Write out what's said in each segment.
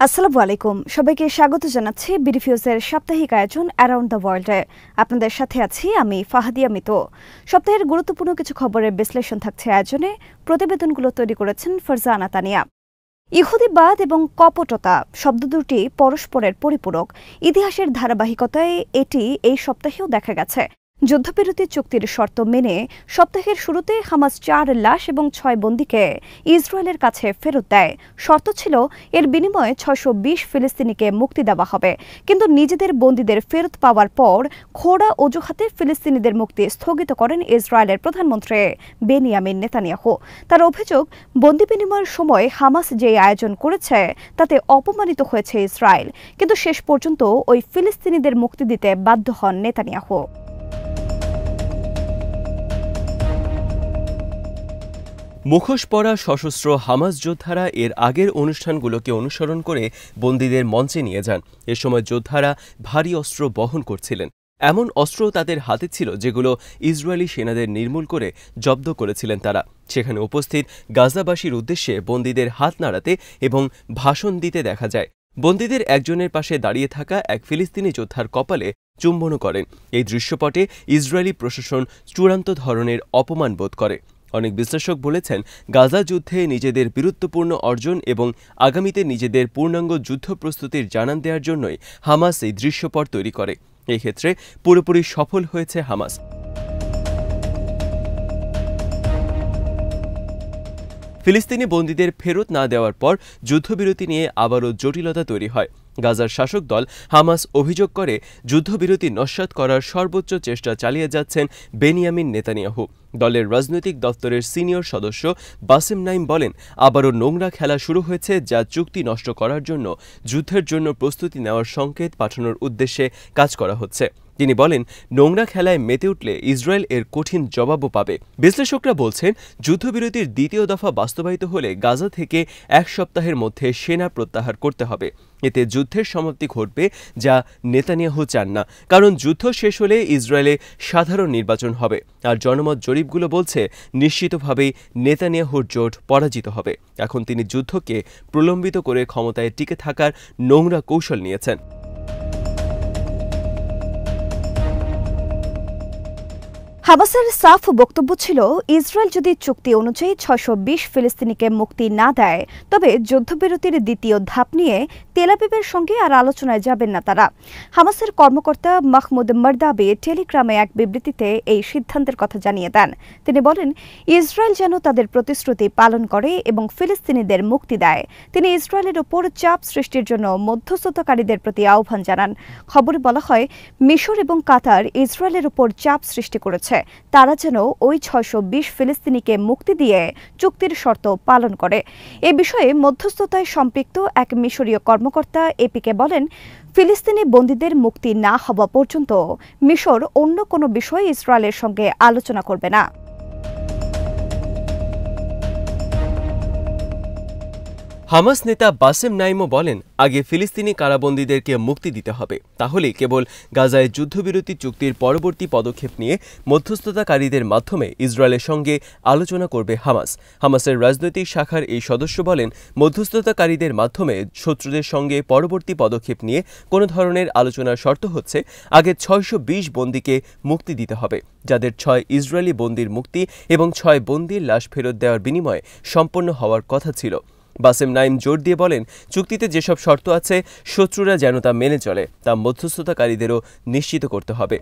আসসালামু আলাইকুম, সবাইকে স্বাগত জানাচ্ছি বিডিফিউজের সাপ্তাহিক আয়োজন অ্যারাউন্ড দ্য ওয়ার্ল্ডে। আপনাদের সাথে আছি আমি ফাহাদিয়া মিতু। সপ্তাহের গুরুত্বপূর্ণ কিছু খবরের বিশ্লেষণ থাকছে আয়োজনে। প্রতিবেদনগুলো তৈরি করেছেন ফারজানা তানিয়া। ইহুদিবাদ এবং কপটতা শব্দ দুটি পরস্পরের পরিপূরক। ইতিহাসের ধারাবাহিকতায় এটি এই সপ্তাহেও দেখা গেছে। যুদ্ধবিরতি চুক্তির শর্ত মেনে সপ্তাহের শুরুতে হামাস ৪ লাশ এবং ৬ বন্দীকে ইসরায়েলের কাছে ফেরত দেয়। শর্ত ছিল এর বিনিময়ে ৬২০ ফিলিস্তিনিকে মুক্তি দেওয়া হবে। কিন্তু নিজেদের বন্দীদের ফেরত পাওয়ার পর খোড়া অজুহাতে ফিলিস্তিনিদের মুক্তি স্থগিত করেন ইসরায়েলের প্রধানমন্ত্রী বেনিয়ামিন নেতানিয়াহু। তার অভিযোগ, বন্দী বিনিময়ের সময় হামাস যে আয়োজন করেছে তাতে অপমানিত হয়েছে ইসরায়েল। কিন্তু শেষ পর্যন্ত ওই ফিলিস্তিনিদের মুক্তি দিতে বাধ্য হন নেতানিয়াহু। মুখোশ পরা সশস্ত্র হামাস যোদ্ধারা এর আগের অনুষ্ঠানগুলোকে অনুসরণ করে বন্দীদের মঞ্চে নিয়ে যান। এ সময় যোদ্ধারা ভারী অস্ত্র বহন করছিলেন। এমন অস্ত্র তাদের হাতে ছিল যেগুলো ইসরায়েলি সেনাদের নির্মূল করে জব্দ করেছিলেন তারা। সেখানে উপস্থিত গাজাবাসীর উদ্দেশ্যে বন্দীদের হাত নাড়াতে এবং ভাষণ দিতে দেখা যায়। বন্দীদের একজনের পাশে দাঁড়িয়ে থাকা এক ফিলিস্তিনি যোদ্ধার কপালে চুম্বনও করেন। এই দৃশ্যপটে ইসরায়েলি প্রশাসন চূড়ান্ত ধরনের অপমান বোধ করে। অনেক বিশ্লেষক বলেছেন, গাজা যুদ্ধে নিজেদের বীরত্বপূর্ণ অর্জন এবং আগামীতে নিজেদের পূর্ণাঙ্গ যুদ্ধ প্রস্তুতির জানান দেওয়ার জন্যই হামাস এই দৃশ্যপট তৈরি করে। এই ক্ষেত্রে পুরোপুরি সফল হয়েছে হামাস। ফিলিস্তিনি বন্দীদের ফেরত না দেওয়ার পর যুদ্ধবিরতি নিয়ে আবারও জটিলতা তৈরি হয়। গাজার শাসক দল হামাস অভিযোগ করে যুদ্ধবিরতি নস্যাৎ করার সর্বোচ্চ চেষ্টা চালিয়ে যাচ্ছেন বেনিয়ামিন নেতানিয়াহু। দলের রাজনৈতিক দপ্তরের সিনিয়র সদস্য বাসেম নাইম বলেন, আবারও নোংরা খেলা শুরু হয়েছে, যা চুক্তি নষ্ট করার জন্য যুদ্ধের জন্য প্রস্তুতি নেওয়ার সংকেত পাঠানোর উদ্দেশ্যে কাজ করা হচ্ছে। তিনি বলেন, নোংরা খেলায় মেতে উঠলে ইসরায়েল এর কঠিন জবাবও পাবে। বিশ্লেষকরা বলছেন, যুদ্ধবিরতির দ্বিতীয় দফা বাস্তবায়িত হলে গাজা থেকে ১ সপ্তাহের মধ্যে সেনা প্রত্যাহার করতে হবে। এতে যুদ্ধের সমাপ্তি ঘটবে, যা নেতানিয়াহু চান না। কারণ যুদ্ধ শেষ হলে ইসরায়েলে সাধারণ নির্বাচন হবে, আর জনমত জরিপগুলো বলছে নিশ্চিতভাবেই নেতানিয়াহুর জোট পরাজিত হবে। এখন তিনি যুদ্ধকে প্রলম্বিত করে ক্ষমতায় টিকে থাকার নোংরা কৌশল নিয়েছেন। হামাসের সাফ বক্তব্য ছিল, ইসরায়েল যদি চুক্তি অনুযায়ী ৬২০ ফিলিস্তিনিকে মুক্তি না দেয় তবে যুদ্ধবিরতির দ্বিতীয় ধাপ নিয়ে তেল আবিবের সঙ্গে আর আলোচনায় যাবেন না তারা। হামাসের কর্মকর্তা মাহমুদ মারদাবি টেলিগ্রামে এক বিবৃতিতে এই সিদ্ধান্তের কথা জানিয়ে দেন। তিনি বলেন, ইসরায়েল যেন তাদের প্রতিশ্রুতি পালন করে এবং ফিলিস্তিনিদের মুক্তি দেয়। তিনি ইসরায়েলের ওপর চাপ সৃষ্টির জন্য মধ্যস্থতাকারীদের প্রতি আহ্বান জানান। খবরে বলা হয়, মিশর এবং কাতার ইসরায়েলের ওপর চাপ সৃষ্টি করেছে তারা যেন ওই ৬২০ ফিলিস্তিনিকে মুক্তি দিয়ে চুক্তির শর্ত পালন করে। এ বিষয়ে মধ্যস্থতায় সম্পৃক্ত এক মিশরীয় কর্মকর্তা এপিকে বলেন, ফিলিস্তিনি বন্দীদের মুক্তি না হওয়া পর্যন্ত মিশর অন্য কোনো বিষয়ে ইসরায়েলের সঙ্গে আলোচনা করবে না। হামাস নেতা বাসেম নাইমও বলেন, আগে ফিলিস্তিনি কারাবন্দীদেরকে মুক্তি দিতে হবে, তাহলেই কেবল গাজায় যুদ্ধবিরতি চুক্তির পরবর্তী পদক্ষেপ নিয়ে মধ্যস্থতাকারীদের মাধ্যমে ইসরায়েলের সঙ্গে আলোচনা করবে হামাস। হামাসের রাজনৈতিক শাখার এই সদস্য বলেন, মধ্যস্থতাকারীদের মাধ্যমে শত্রুদের সঙ্গে পরবর্তী পদক্ষেপ নিয়ে কোনো ধরনের আলোচনার শর্ত হচ্ছে আগে ৬২০ বন্দীকে মুক্তি দিতে হবে, যাদের ৬ ইসরায়েলি বন্দীর মুক্তি এবং ৬ বন্দীর লাশ ফেরত দেওয়ার বিনিময়ে সম্পন্ন হওয়ার কথা ছিল। বাসেম নাইম জোর দিয়ে বলেন, চুক্তিতে যেসব শর্ত আছে শত্রুরা যেন তা মেনে চলে, তা মধ্যস্থতাকারীদেরও নিশ্চিত করতে হবে।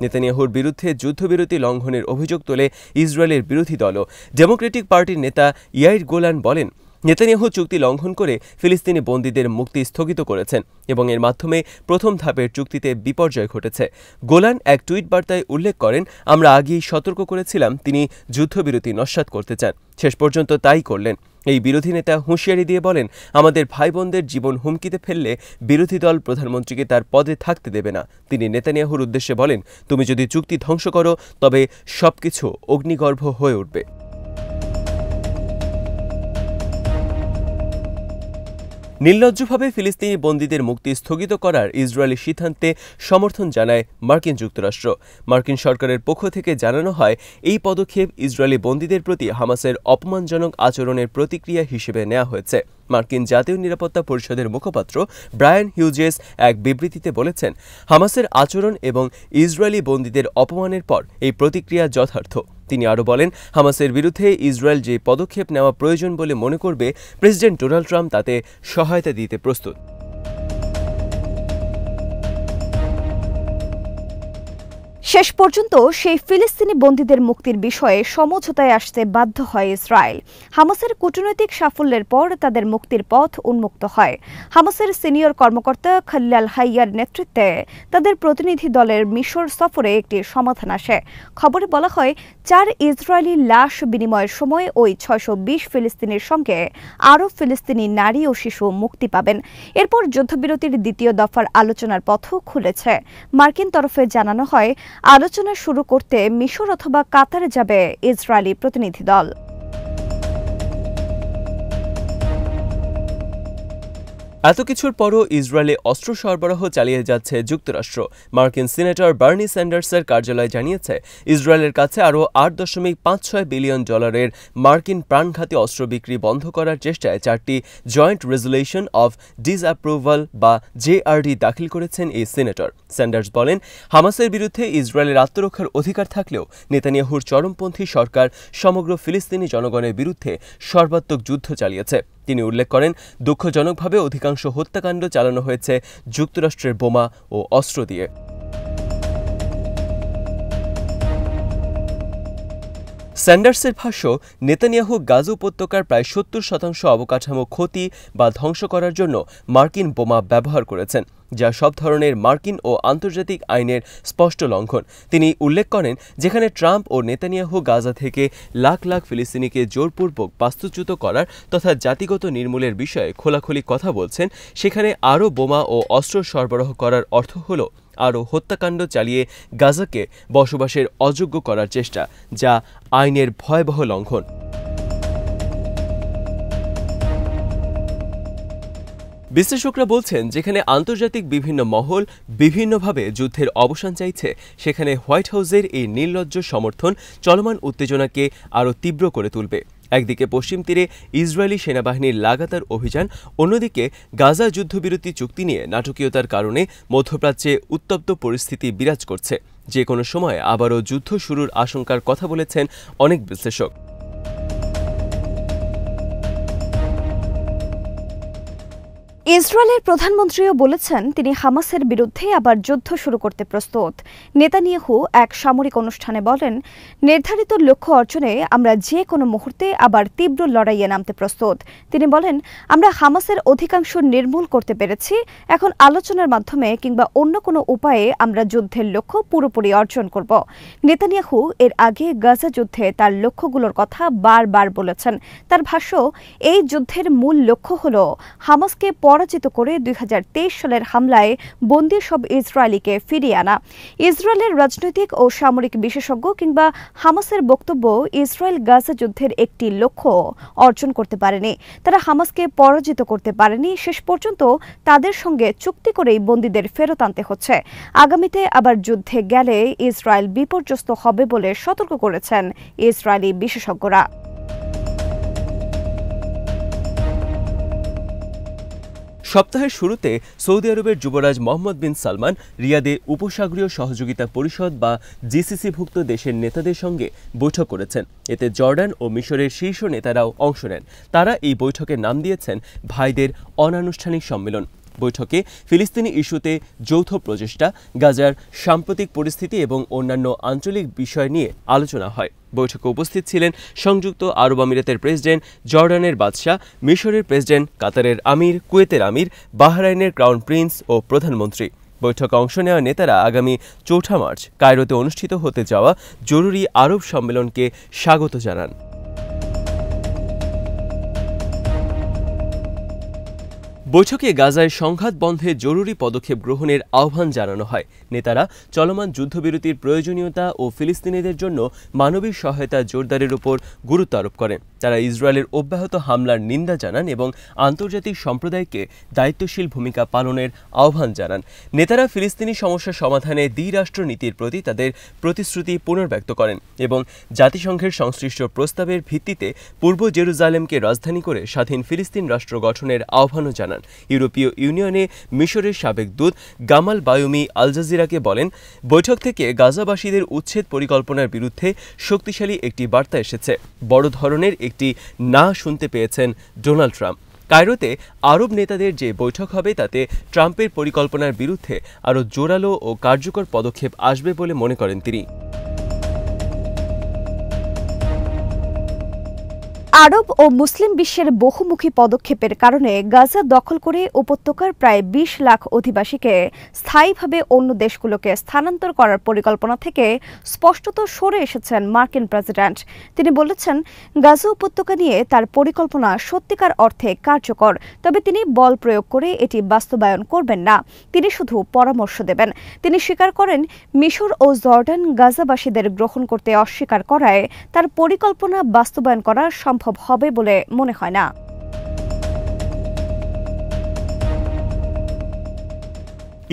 নেতানিয়াহুর বিরুদ্ধে যুদ্ধবিরতি লঙ্ঘনের অভিযোগ তোলে ইসরায়েলের বিরোধী দলও। ডেমোক্রেটিক পার্টির নেতা ইয়াইর গোলান বলেন, নেতানিয়াহু চুক্তি লঙ্ঘন করে ফিলিস্তিনি বন্দীদের মুক্তি স্থগিত করেছেন এবং এর মাধ্যমে প্রথম ধাপের চুক্তিতে বিপর্যয় ঘটেছে। গোলান এক টুইট বার্তায় উল্লেখ করেন, আমরা আগেই সতর্ক করেছিলাম তিনি যুদ্ধবিরতি নস্যাৎ করতে চান, শেষ পর্যন্ত তাই করলেন। এই বিরোধী নেতা হুঁশিয়ারি দিয়ে বলেন, আমাদের ভাই বোনদের জীবন হুমকিতে ফেললে বিরোধী দল প্রধানমন্ত্রীকে তার পদে থাকতে দেবে না। তিনি নেতানিয়াহুর উদ্দেশ্যে বলেন, তুমি যদি চুক্তি ধ্বংস করো তবে সবকিছু অগ্নিগর্ভ হয়ে উঠবে। নির্লজ্জভাবে ফিলিস্তিনি বন্দীদের মুক্তি স্থগিত করার ইসরায়েলি সিদ্ধান্তে সমর্থন জানায় মার্কিন যুক্তরাষ্ট্র। মার্কিন সরকারের পক্ষ থেকে জানানো হয়, এই পদক্ষেপ ইসরায়েলি বন্দীদের প্রতি হামাসের অপমানজনক আচরণের প্রতিক্রিয়া হিসেবে নেওয়া হয়েছে। মার্কিন জাতীয় নিরাপত্তা পরিষদের মুখপাত্র ব্রায়ান হিউজেস এক বিবৃতিতে বলেছেন, হামাসের আচরণ এবং ইসরায়েলি বন্দীদের অপমানের পর এই প্রতিক্রিয়া যথার্থ। তিনি আরও বলেন, হামাসের বিরুদ্ধে ইসরায়েল যে পদক্ষেপ নেওয়া প্রয়োজন বলে মনে করবে, প্রেসিডেন্ট ডোনাল্ড ট্রাম্প তাতে সহায়তা দিতে প্রস্তুত। শেষ পর্যন্ত সেই ফিলিস্তিনি বন্দীদের মুক্তির বিষয়ে সমঝোতায় আসতে বাধ্য হয় ইসরায়েল। হামাসের কূটনৈতিক সাফল্যের পর তাদের মুক্তির পথ উন্মুক্ত হয়। হামাসের সিনিয়র কর্মকর্তা খালিল হাইয়ার নেতৃত্বে তাদের প্রতিনিধি দলের মিশর সফরে একটি সমাধান আসে। খবরে বলা হয়, 4 ইসরায়েলি লাশ বিনিময়ের সময় ওই 620 ফিলিস্তিনির সঙ্গে আরও ফিলিস্তিনি নারী ও শিশু মুক্তি পাবেন। এরপর যুদ্ধবিরতির দ্বিতীয় দফার আলোচনার পথও খুলেছে। মার্কিন তরফে জানানো হয়, আলোচনা শুরু করতে মিশর অথবা কাতারে যাবে ইসরায়েলি প্রতিনিধি দল। এত কিছুর পরও ইসরায়েলে অস্ত্র সরবরাহ চালিয়ে যাচ্ছে যুক্তরাষ্ট্র। মার্কিন সিনেটর বার্নি স্যান্ডার্সের কার্যালয় জানিয়েছে, ইসরায়েলের কাছে আরও $8.56 বিলিয়ন মার্কিন প্রাণঘাতী অস্ত্র বিক্রি বন্ধ করার চেষ্টায় 4টি জয়েন্ট রেজুলেশন অফ ডিসঅ্যাপ্রুভাল বা জেআরডি দাখিল করেছেন এই সিনেটর। স্যান্ডার্স বলেন, হামাসের বিরুদ্ধে ইসরায়েলের আত্মরক্ষার অধিকার থাকলেও নেতানিয়াহুর চরমপন্থী সরকার সমগ্র ফিলিস্তিনি জনগণের বিরুদ্ধে সর্বাত্মক যুদ্ধ চালিয়েছে। তিনি উল্লেখ করেন, দুঃখজনকভাবে অধিকাংশ হত্যাকাণ্ড চালানো হয়েছে যুক্তরাষ্ট্রের বোমা ও অস্ত্র দিয়ে। স্যান্ডার্সের ভাষ্য, নেতানিয়াহু গাজা উপত্যকার প্রায় 70% অবকাঠামো ক্ষতি বা ধ্বংস করার জন্য মার্কিন বোমা ব্যবহার করেছেন, যা সব ধরনের মার্কিন ও আন্তর্জাতিক আইনের স্পষ্ট লঙ্ঘন। তিনি উল্লেখ করেন, যেখানে ট্রাম্প ও নেতানিয়াহু গাজা থেকে লাখ লাখ ফিলিস্তিনিকে জোরপূর্বক বাস্তুচ্যুত করার তথা জাতিগত নির্মূলের বিষয়ে খোলাখুলি কথা বলছেন, সেখানে আরও বোমা ও অস্ত্র সরবরাহ করার অর্থ হল আরও হত্যাকাণ্ড চালিয়ে গাজাকে বসবাসের অযোগ্য করার চেষ্টা, যা আইনের ভয়াবহ লঙ্ঘন। বিশ্লেষকরা বলছেন, যেখানে আন্তর্জাতিক বিভিন্ন মহল বিভিন্নভাবে যুদ্ধের অবসান চাইছে, সেখানে হোয়াইট হাউসের এই নির্লজ্জ সমর্থন চলমান উত্তেজনাকে আরও তীব্র করে তুলবে। একদিকে পশ্চিম তীরে ইসরায়েলি সেনাবাহিনীর লাগাতার অভিযান, অন্যদিকে গাজা যুদ্ধবিরতি চুক্তি নিয়ে নাটকীয়তার কারণে মধ্যপ্রাচ্যে উত্তপ্ত পরিস্থিতি বিরাজ করছে। যে কোনো সময় আবারও যুদ্ধ শুরুর আশঙ্কার কথা বলেছেন অনেক বিশ্লেষক। ইসরায়েলের প্রধানমন্ত্রীও বলেছেন, তিনি হামাসের বিরুদ্ধে আবার যুদ্ধ শুরু করতে প্রস্তুত। নেতানিয়াহু এক সামরিক অনুষ্ঠানে বলেন, নির্ধারিত লক্ষ্য অর্জনে আমরা যে কোনো মুহূর্তে আবার তীব্র লড়াইয়ে নামতে প্রস্তুত। তিনি বলেন, আমরা হামাসের অধিকাংশ নির্মূল করতে পেরেছি। এখন আলোচনার মাধ্যমে কিংবা অন্য কোনো উপায়ে আমরা যুদ্ধের লক্ষ্য পুরোপুরি অর্জন করব। নেতানিয়াহু এর আগে গাজা যুদ্ধে তার লক্ষ্যগুলোর কথা বারবার বলেছেন। তার ভাষ্য, এই যুদ্ধের মূল লক্ষ্য হল হামাসকে পরাজিত করে 2023 সালের হামলায় বন্দী সব ইসরায়েলিকে ফিরিয়ে আনা। ইসরায়েলের রাজনৈতিক ও সামরিক বিশেষজ্ঞ কিংবা হামাসের বক্তব্য, ইসরায়েল গাজা যুদ্ধের একটি লক্ষ্য অর্জন করতে পারেনি। তারা হামাসকে পরাজিত করতে পারেনি। শেষ পর্যন্ত তাদের সঙ্গে চুক্তি করেই বন্দীদের ফেরত আনতে হচ্ছে। আগামীতে আবার যুদ্ধে গেলে ইসরায়েল বিপর্যস্ত হবে বলে সতর্ক করেছেন ইসরায়েলি বিশেষজ্ঞরা। সপ্তাহের শুরুতে সৌদি আরবের যুবরাজ মোহাম্মদ বিন সালমান রিয়াদে উপসাগরীয় সহযোগিতা পরিষদ বা জিসিসিভুক্ত দেশের নেতাদের সঙ্গে বৈঠক করেছেন। এতে জর্ডান ও মিশরের শীর্ষ নেতারাও অংশ নেন। তারা এই বৈঠকের নাম দিয়েছেন ভাইদের অনানুষ্ঠানিক সম্মেলন। বৈঠকে ফিলিস্তিনি ইস্যুতে যৌথ প্রচেষ্টা, গাজার সাম্প্রতিক পরিস্থিতি এবং অন্যান্য আঞ্চলিক বিষয় নিয়ে আলোচনা হয়। বৈঠকে উপস্থিত ছিলেন সংযুক্ত আরব আমিরাতের প্রেসিডেন্ট, জর্ডানের বাদশাহ, মিশরের প্রেসিডেন্ট, কাতারের আমির, কুয়েতের আমির, বাহরাইনের ক্রাউন প্রিন্স ও প্রধানমন্ত্রী। বৈঠকে অংশ নেওয়া নেতারা আগামী 4 মার্চ কায়রোতে অনুষ্ঠিত হতে যাওয়া জরুরি আরব সম্মেলনকে স্বাগত জানান। বৈঠকে গাজায় সংঘাত বন্ধে জরুরি পদক্ষেপ গ্রহণের আহ্বান জানানো হয়। নেতারা চলমান যুদ্ধবিরতির প্রয়োজনীয়তা ও ফিলিস্তিনিদের জন্য মানবিক সহায়তা জোরদারের উপর গুরুত্ব আরোপ করেন। তারা ইসরায়েলের অব্যাহত হামলার নিন্দা জানান এবং আন্তর্জাতিক সম্প্রদায়কে দায়িত্বশীল ভূমিকা পালনের আহ্বান জানান। নেতারা ফিলিস্তিনি সমস্যা সমাধানে দ্বিরাষ্ট্র নীতির প্রতি তাদের প্রতিশ্রুতি পুনর্ব্যক্ত করেন এবং জাতিসংঘের সংশ্লিষ্ট প্রস্তাবের ভিত্তিতে পূর্ব জেরুজালেমকে রাজধানী করে স্বাধীন ফিলিস্তিন রাষ্ট্র গঠনের আহ্বানও জানান। ইউরোপীয় ইউনিয়নে মিশরের সাবেক দূত গামাল বায়ুমি আল জাজিরাকে বলেন, বৈঠক থেকে গাজাবাসীদের উচ্ছেদ পরিকল্পনার বিরুদ্ধে শক্তিশালী একটি বার্তা এসেছে। বড় ধরনের একটি না শুনতে পেয়েছেন ডোনাল্ড ট্রাম্প। কায়রোতে আরব নেতাদের যে বৈঠক হবে তাতে ট্রাম্পের পরিকল্পনার বিরুদ্ধে আরও জোরালো ও কার্যকর পদক্ষেপ আসবে বলে মনে করেন তিনি। আরব ও মুসলিম বিশ্বের বহুমুখী পদক্ষেপের কারণে গাজা দখল করে উপত্যকার প্রায় ২০ লাখ অধিবাসীকে স্থায়ীভাবে অন্য দেশগুলোকে স্থানান্তর করার পরিকল্পনা থেকে স্পষ্টত সরে এসেছেন মার্কিন প্রেসিডেন্ট। তিনি বলেছেন, গাজা উপত্যকা নিয়ে তার পরিকল্পনা সত্যিকার অর্থে কার্যকর, তবে তিনি বল প্রয়োগ করে এটি বাস্তবায়ন করবেন না। তিনি শুধু পরামর্শ দেবেন। তিনি স্বীকার করেন, মিশর ও জর্ডান গাজাবাসীদের গ্রহণ করতে অস্বীকার করায় তার পরিকল্পনা বাস্তবায়ন করা সম্ভব হবে বলে মনে হয় না।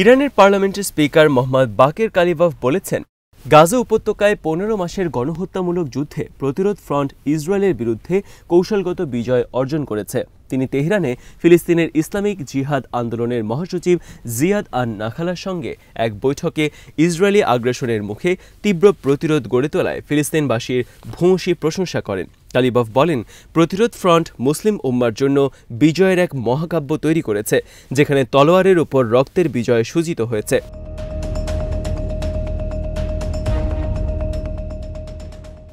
ইরানের পার্লামেন্টের স্পিকার মোহাম্মদ বাকের কালিবাফ বলেছেন, গাজা উপত্যকায় ১৫ মাসের গণহত্যামূলক যুদ্ধে প্রতিরোধ ফ্রন্ট ইসরায়েলের বিরুদ্ধে কৌশলগত বিজয় অর্জন করেছে। তিনি তেহরানে ফিলিস্তিনের ইসলামিক জিহাদ আন্দোলনের মহাসচিব জিয়াদ আন নাখালার সঙ্গে এক বৈঠকে ইসরায়েলি আগ্রাসনের মুখে তীব্র প্রতিরোধ গড়ে তোলায় ফিলিস্তিনবাসীর ভূয়সী প্রশংসা করেন। কালিবাফ বলেন, প্রতিরোধ ফ্রন্ট মুসলিম উম্মার জন্য বিজয়ের এক মহাকাব্য তৈরি করেছে, যেখানে তলোয়ারের উপর রক্তের বিজয় সূচিত হয়েছে।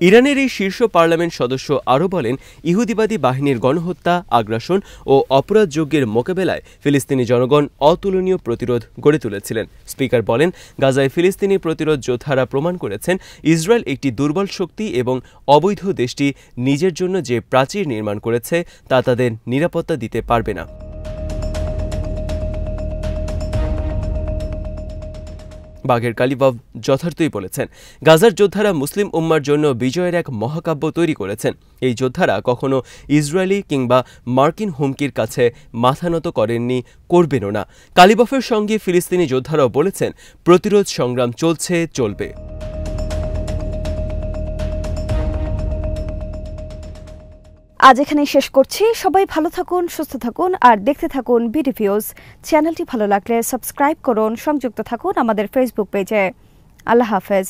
ইরানের এই শীর্ষ পার্লামেন্ট সদস্য আরও বলেন, ইহুদিবাদী বাহিনীর গণহত্যা, আগ্রাসন ও অপরাধযজ্ঞের মোকাবেলায় ফিলিস্তিনি জনগণ অতুলনীয় প্রতিরোধ গড়ে তুলেছিলেন। স্পিকার বলেন, গাজায় ফিলিস্তিনি প্রতিরোধ যোদ্ধারা প্রমাণ করেছেন ইসরায়েল একটি দুর্বল শক্তি এবং অবৈধ দেশটি নিজের জন্য যে প্রাচীর নির্মাণ করেছে তা তাদের নিরাপত্তা দিতে পারবে না। বাগের কালিবাফ যথার্থই বলেছেন, গাজার যোদ্ধারা মুসলিম উম্মার জন্য বিজয়ের এক মহাকাব্য তৈরি করেছেন। এই যোদ্ধারা কখনো ইসরায়েলি কিংবা মার্কিন হুমকির কাছে মাথা নত করেননি, করবেনও না। কালিবাফের সঙ্গে ফিলিস্তিনি যোদ্ধারাও বলেছেন, প্রতিরোধ সংগ্রাম চলছে, চলবে। আজ এখানেই শেষ করছি। সবাই ভালো থাকুন, সুস্থ থাকুন আর দেখতে থাকুন বিডিভিউজ। চ্যানেলটি ভালো লাগলে সাবস্ক্রাইব করুন, সংযুক্ত থাকুন আমাদের ফেসবুক পেজে। আল্লাহ হাফেজ।